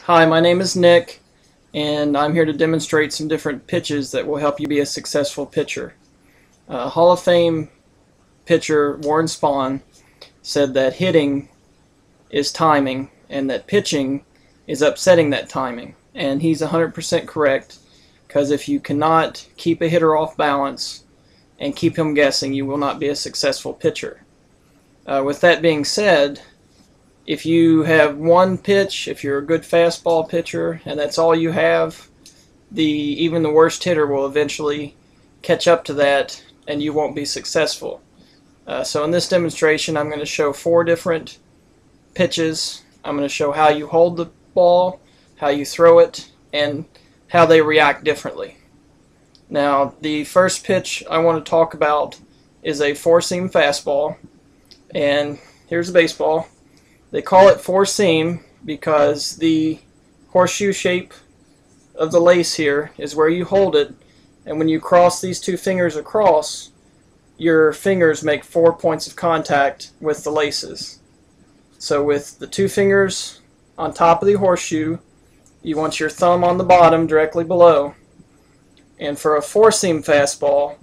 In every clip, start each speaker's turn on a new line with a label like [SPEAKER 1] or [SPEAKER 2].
[SPEAKER 1] Hi, my name is Nick, and I'm here to demonstrate some different pitches that will help you be a successful pitcher. Hall of Fame pitcher Warren Spahn said that hitting is timing and that pitching is upsetting that timing. And he's 100% correct, because if you cannot keep a hitter off balance and keep him guessing, you will not be a successful pitcher. With that being said, if you have one pitch, if you're a good fastball pitcher and that's all you have, even the worst hitter will eventually catch up to that and you won't be successful. So in this demonstration I'm going to show 4 different pitches. I'm going to show how you hold the ball, how you throw it, and how they react differently. Now, the first pitch I want to talk about is a 4-seam fastball, and here's a baseball. They call it 4-seam because the horseshoe shape of the lace here is where you hold it, and when you cross these 2 fingers across, your fingers make 4 points of contact with the laces. So with the 2 fingers on top of the horseshoe, you want your thumb on the bottom directly below. And for a 4-seam fastball,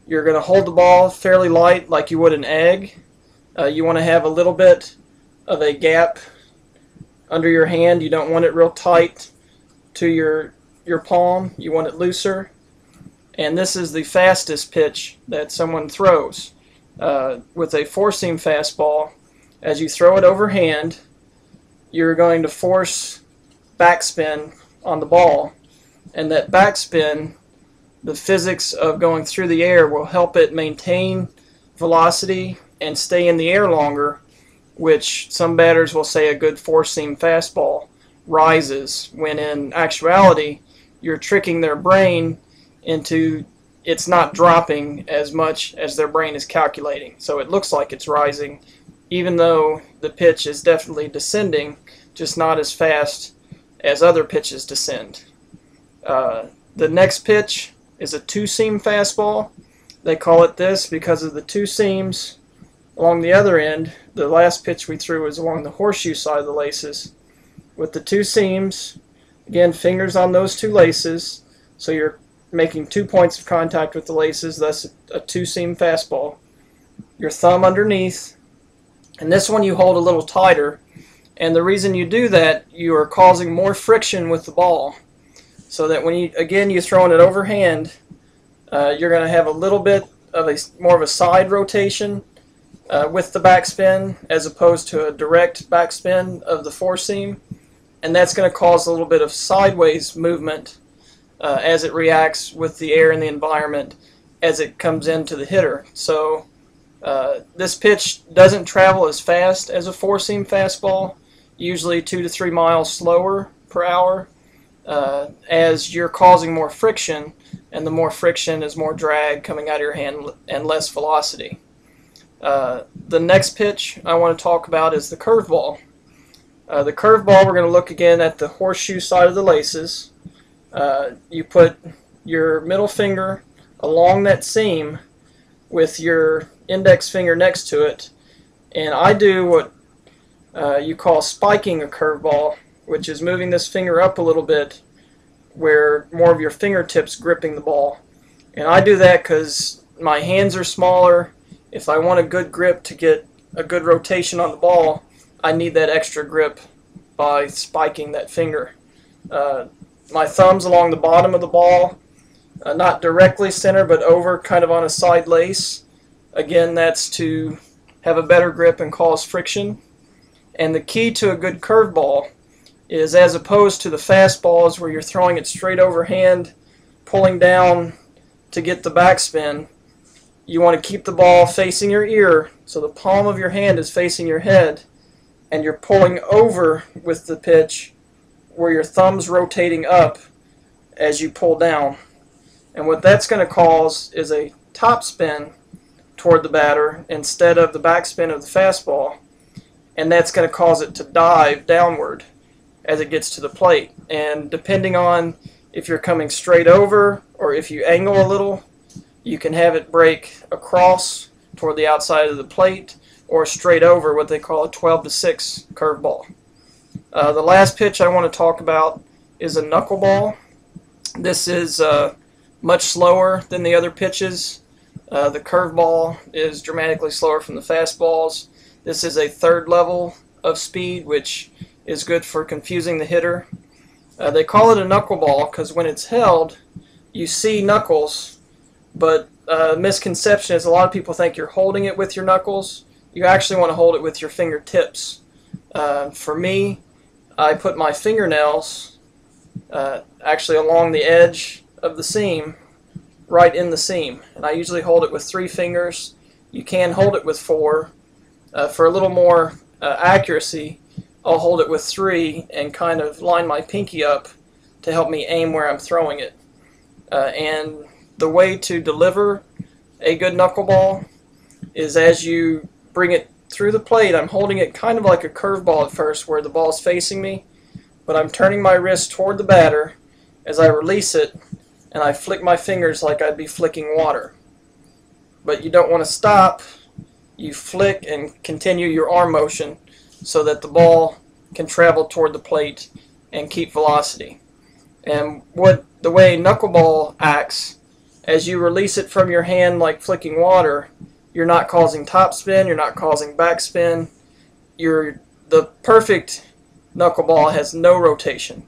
[SPEAKER 1] you're going to hold the ball fairly light like you would an egg. You want to have a little bit of a gap under your hand. You don't want it real tight to your palm. You want it looser. And this is the fastest pitch that someone throws. With a 4-seam fastball, as you throw it overhand, you're going to force backspin on the ball. And that backspin, the physics of going through the air, will help it maintain velocity and stay in the air longer, which some batters will say a good 4-seam fastball rises, when in actuality you're tricking their brain into it's not dropping as much as their brain is calculating. So it looks like it's rising, even though the pitch is definitely descending, just not as fast as other pitches descend. The next pitch is a 2-seam fastball. They call it this because of the 2 seams along the other end. The last pitch we threw was along the horseshoe side of the laces. With the 2 seams, again, fingers on those 2 laces, so you're making 2 points of contact with the laces, thus a 2-seam fastball. Your thumb underneath, and this one you hold a little tighter, and the reason you do that, you are causing more friction with the ball, so that when you're throwing it overhand, you're going to have a little bit of more of a side rotation with the backspin, as opposed to a direct backspin of the 4-seam, and that's going to cause a little bit of sideways movement as it reacts with the air in the environment as it comes into the hitter. So this pitch doesn't travel as fast as a 4-seam fastball, usually 2 to 3 miles slower per hour, as you're causing more friction, and the more friction is more drag coming out of your hand and less velocity. The next pitch I want to talk about is the curveball. The curveball, we're going to look again at the horseshoe side of the laces. You put your middle finger along that seam with your index finger next to it, and I do what you call spiking a curveball, which is moving this finger up a little bit where more of your fingertips gripping the ball. And I do that because my hands are smaller. If I want a good grip to get a good rotation on the ball, I need that extra grip by spiking that finger. My thumb's along the bottom of the ball, not directly center, but over kind of on a side lace. Again, that's to have a better grip and cause friction. And the key to a good curveball is, as opposed to the fastballs where you're throwing it straight overhand, pulling down to get the backspin, you want to keep the ball facing your ear, so the palm of your hand is facing your head, and you're pulling over with the pitch where your thumb's rotating up as you pull down. And what that's going to cause is a top spin toward the batter instead of the backspin of the fastball, and that's going to cause it to dive downward as it gets to the plate. And depending on if you're coming straight over or if you angle a little, you can have it break across toward the outside of the plate, or straight over, what they call a 12-to-6 curveball. The last pitch I want to talk about is a knuckleball. This is much slower than the other pitches. The curveball is dramatically slower from the fastballs. This is a third level of speed, which is good for confusing the hitter. They call it a knuckleball because when it's held, you see knuckles, but misconception is a lot of people think you're holding it with your knuckles. You actually want to hold it with your fingertips. For me, I put my fingernails actually along the edge of the seam, right in the seam, and I usually hold it with 3 fingers. You can hold it with 4. For a little more accuracy, I'll hold it with 3 and kind of line my pinky up to help me aim where I'm throwing it. And the way to deliver a good knuckleball is as you bring it through the plate. I'm holding it kind of like a curveball at first, where the ball is facing me, but I'm turning my wrist toward the batter as I release it, and I flick my fingers like I'd be flicking water. But you don't want to stop. You flick and continue your arm motion so that the ball can travel toward the plate and keep velocity. And the way knuckleball acts, as you release it from your hand like flicking water, you're not causing topspin, you're not causing backspin. The perfect knuckleball has no rotation.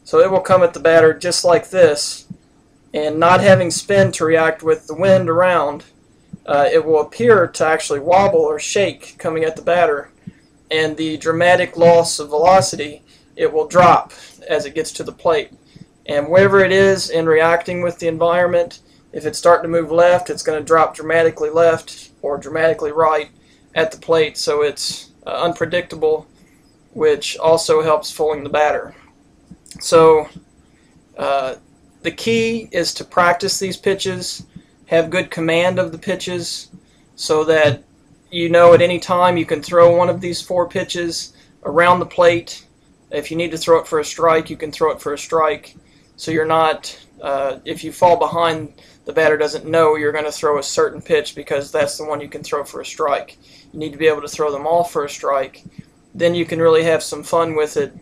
[SPEAKER 1] So it will come at the batter just like this, and not having spin to react with the wind around, it will appear to actually wobble or shake coming at the batter, and the dramatic loss of velocity, it will drop as it gets to the plate. And wherever it is in reacting with the environment, if it's starting to move left, it's going to drop dramatically left or dramatically right at the plate, so it's unpredictable, which also helps fooling the batter. So the key is to practice these pitches, have good command of the pitches, so that you know at any time you can throw one of these 4 pitches around the plate. If you need to throw it for a strike, you can throw it for a strike. So you're not, if you fall behind, the batter doesn't know you're going to throw a certain pitch because that's the one you can throw for a strike. You need to be able to throw them all for a strike. Then you can really have some fun with it,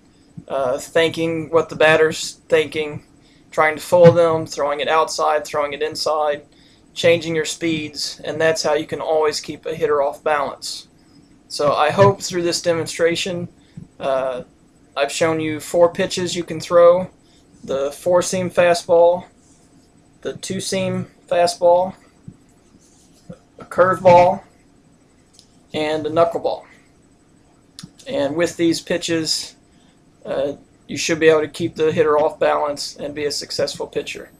[SPEAKER 1] thinking what the batter's thinking, trying to fool them, throwing it outside, throwing it inside, changing your speeds, and that's how you can always keep a hitter off balance. So I hope through this demonstration I've shown you 4 pitches you can throw: the 4-seam fastball, the 2-seam fastball, a curveball, and a knuckleball. And with these pitches, you should be able to keep the hitter off balance and be a successful pitcher.